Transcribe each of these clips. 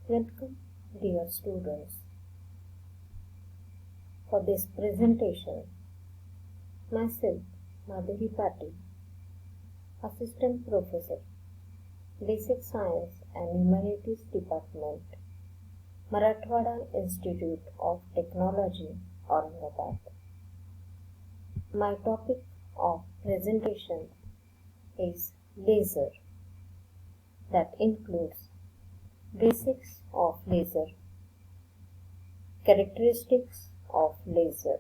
Welcome, dear students. For this presentation, myself, Madhuri Patil, Assistant Professor, Basic Science and Humanities Department, Marathwada Institute of Technology, Aurangabad. My topic of presentation is laser, that includes basics of laser, characteristics of laser.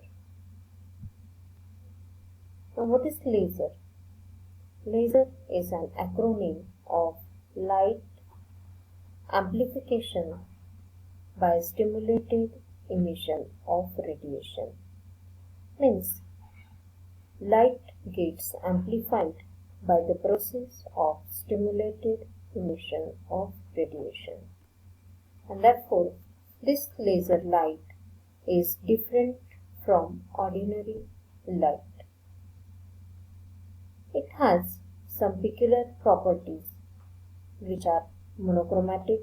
Now, what is laser? Laser is an acronym of light amplification by stimulated emission of radiation. Means, light gets amplified by the process of stimulated emission of radiation. And therefore, this laser light is different from ordinary light. It has some peculiar properties which are monochromatic,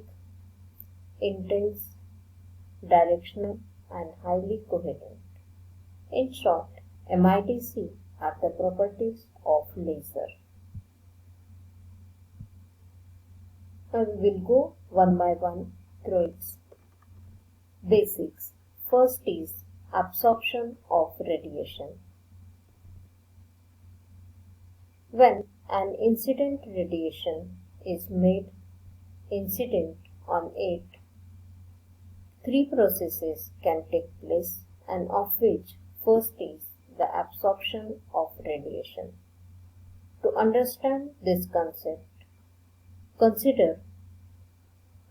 intense, directional, and highly coherent. In short, MIDC are the properties of laser. Now we will go one by one through its basics. First is absorption of radiation. When an incident radiation is made incident on it, three processes can take place, and of which first is the absorption of radiation. To understand this concept, consider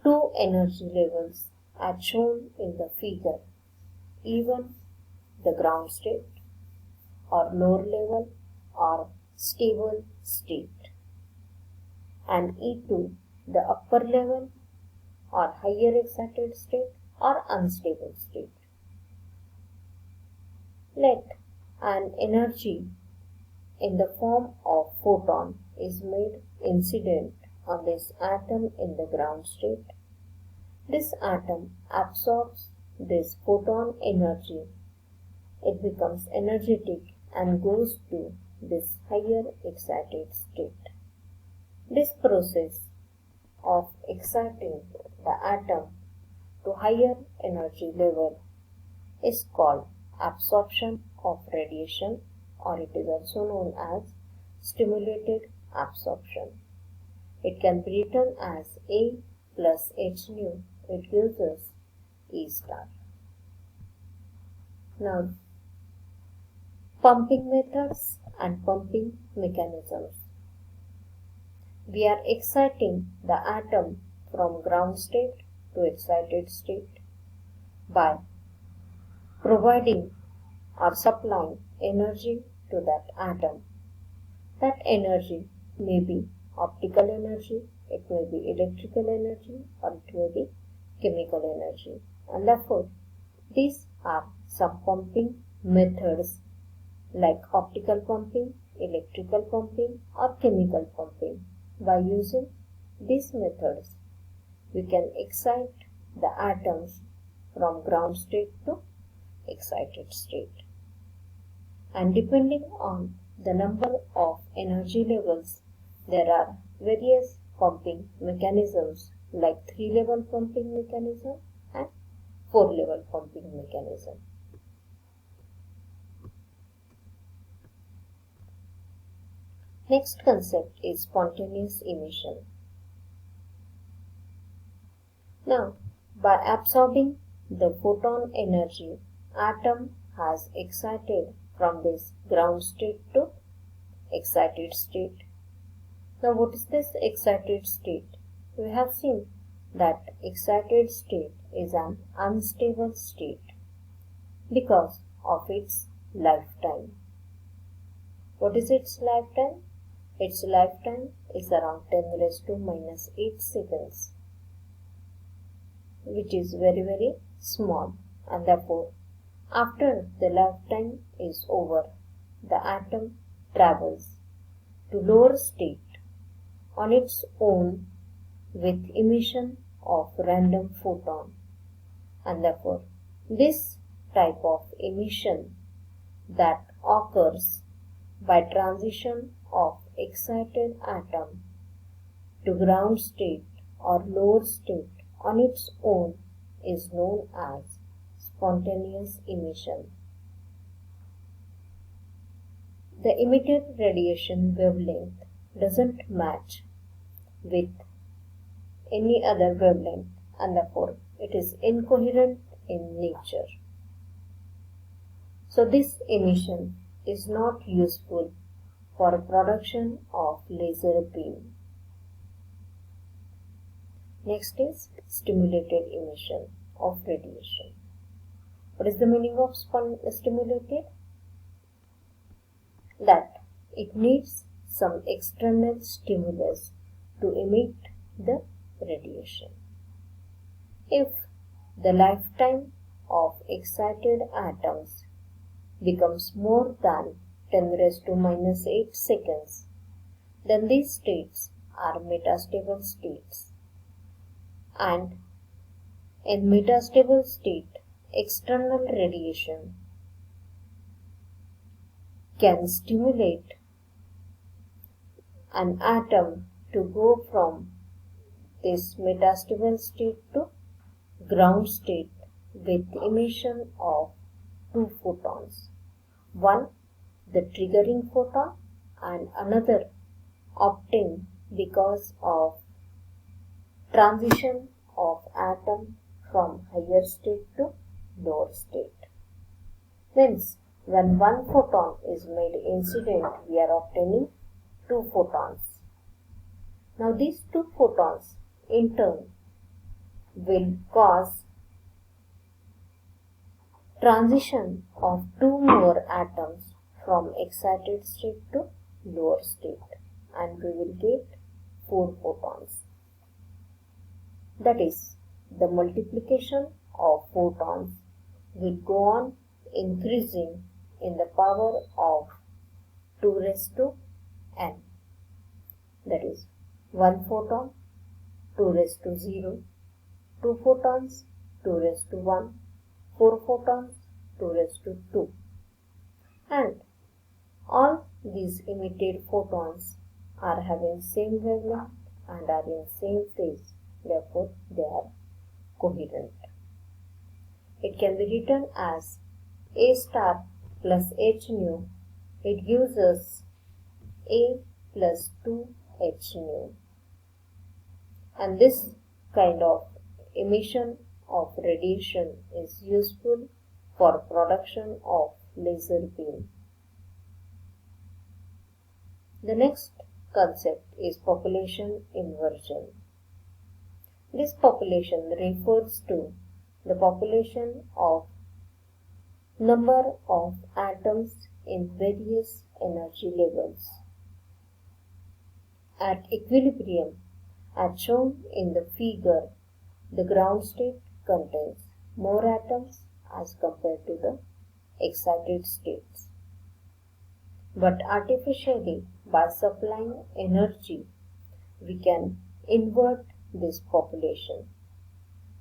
two energy levels as shown in the figure, E1 the ground state or lower level or stable state, and E2 the upper level or higher excited state or unstable state. Let an energy in the form of photon is made incident on this atom in the ground state. This atom absorbs this photon energy. It becomes energetic and goes to this higher excited state. This process of exciting the atom to higher energy level is called absorption of radiation, or it is also known as stimulated absorption. It can be written as A plus h nu. It gives us E star. Now, pumping methods and pumping mechanisms. We are exciting the atom from ground state to excited state by providing or supplying energy to that atom. That energy may be optical energy, it may be electrical energy, or it may be chemical energy. And therefore, these are some pumping methods like optical pumping, electrical pumping, or chemical pumping. By using these methods, we can excite the atoms from ground state to excited state. And depending on the number of energy levels, there are various pumping mechanisms like 3-level pumping mechanism and 4-level pumping mechanism. Next concept is spontaneous emission. Now, by absorbing the photon energy, atom has excited from this ground state to excited state. Now, what is this excited state? We have seen that excited state is an unstable state because of its lifetime. What is its lifetime? Its lifetime is around 10 raised to minus 8 seconds, which is very, very small, and therefore, after the lifetime is over, the atom travels to lower state on its own with emission of random photon, and therefore this type of emission that occurs by transition of excited atom to ground state or lower state on its own is known as spontaneous emission. The emitted radiation wavelength doesn't match with any other wavelength, and therefore it is incoherent in nature. So this emission is not useful for production of laser beam. Next is stimulated emission of radiation. What is the meaning of stimulated? That it needs some external stimulus to emit the radiation. If the lifetime of excited atoms becomes more than 10 raised to minus 8 seconds, then these states are metastable states. And in metastable state, external radiation can stimulate an atom to go from this metastable state to ground state with emission of two photons. One, the triggering photon, and another obtained because of transition of atom from higher state to lower state. Hence, when one photon is made incident, we are obtaining two photons. Now these two photons in turn will cause transition of two more atoms from excited state to lower state, and we will get four photons. That is, the multiplication of photons will go on increasing in the power of 2 raised to n. That is, 1 photon, 2 raised to 0, 2 photons, 2 raised to 1, 4 photons, 2 raised to 2. And all these emitted photons are having same wavelength and are in same phase. Therefore, they are coherent. It can be written as A star plus h nu. It gives us A plus 2h nu. And this kind of emission of radiation is useful for production of laser beam. The next concept is population inversion. This population refers to the population of number of atoms in various energy levels. At equilibrium, as shown in the figure, the ground state contains more atoms as compared to the excited states. But artificially, by supplying energy, we can invert this population.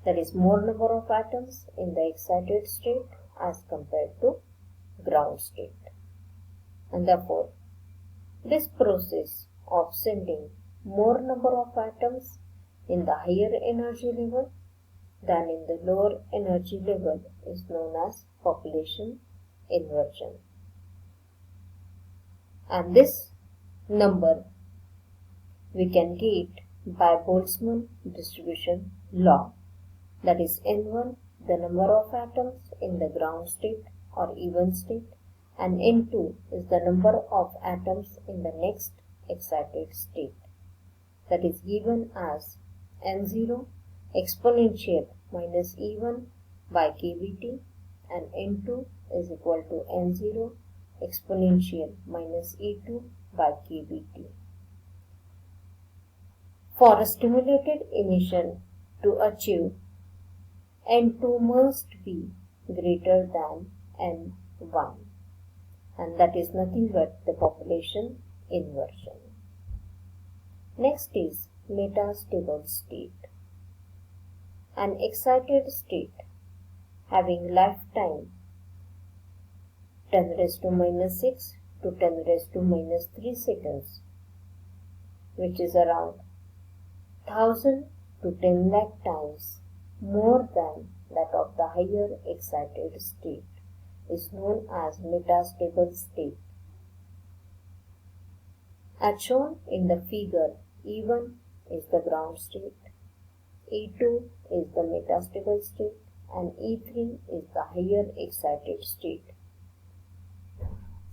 That is, more number of atoms in the excited state as compared to ground state. And therefore, this process of sending more number of atoms in the higher energy level than in the lower energy level is known as population inversion. And this number we can get by Boltzmann distribution law. That is, N1, the number of atoms in the ground state or even state, and N2 is the number of atoms in the next excited state. That is given as N0 exponential minus E1 by kBt, and N2 is equal to N0 exponential minus E2 by kBt. For a stimulated emission to achieve, N2 must be greater than N1, and that is nothing but the population inversion. Next is metastable state. an excited state having lifetime 10 raised to minus 6 to 10 raised to minus 3 seconds, which is around 1000 to 10 lakh times more than that of the higher excited state, is known as metastable state. As shown in the figure, E1 is the ground state, E2 is the metastable state, and E3 is the higher excited state.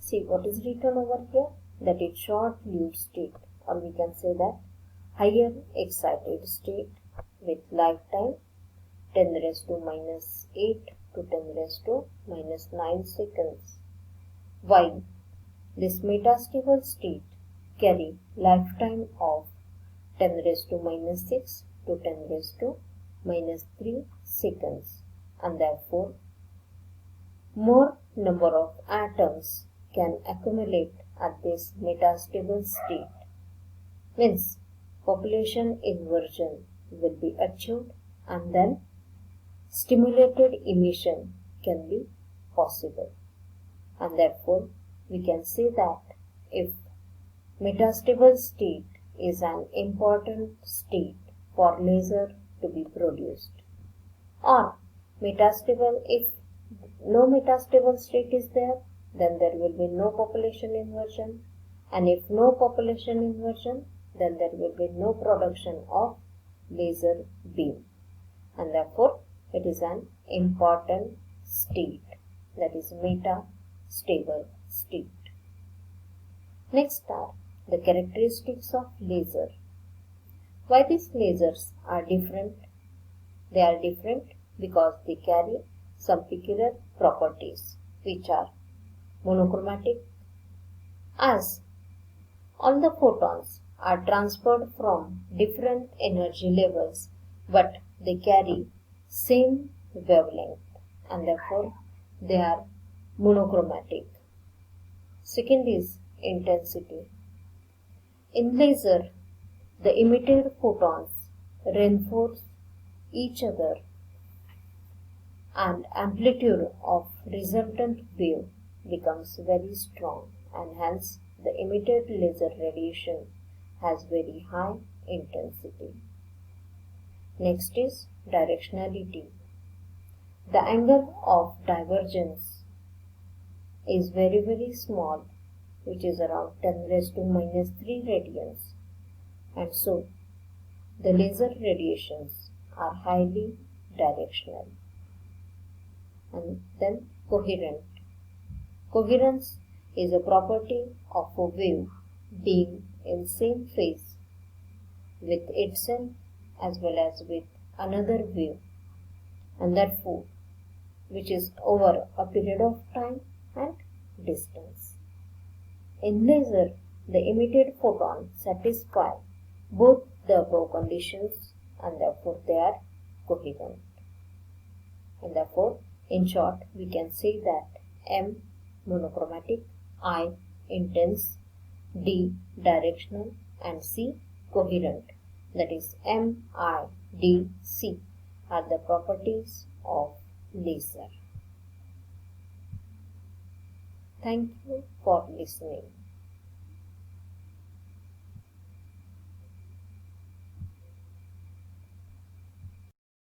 See what is written over here, that it's short-lived state, or we can say that higher excited state with lifetime 10 raised to minus 8 to 10 raised to minus 9 seconds, while this metastable state carry lifetime of 10 raised to minus 6 to 10 raised to minus 3 seconds, and therefore more number of atoms can accumulate at this metastable state. Means population inversion will be achieved, and then stimulated emission can be possible. And therefore we can say that if metastable state is an important state for laser to be produced, or metastable, if no metastable state is there, then there will be no population inversion, and if no population inversion, then there will be no production of laser beam, and therefore it is an important state, that is metastable state. Next are the characteristics of laser. Why these lasers are different? They are different because they carry some peculiar properties which are monochromatic, as all the photons are transferred from different energy levels, but they carry same wavelength, and therefore they are monochromatic. Second is intensity. In laser, the emitted photons reinforce each other, and amplitude of resultant wave becomes very strong, and hence the emitted laser radiation has very high intensity. Next is directionality. The angle of divergence is very small, which is around 10 raised to minus 3 radians, and so the laser radiations are highly directional. And then coherent. Coherence is a property of a wave being in same phase with itself as well as with another wave, and therefore which is over a period of time and distance. In laser, the emitted photons satisfy both the above conditions, and therefore they are coherent. And therefore, in short, we can say that M monochromatic, I intense, D directional, and C coherent. That is M, I, D, C are the properties of laser. Thank you for listening.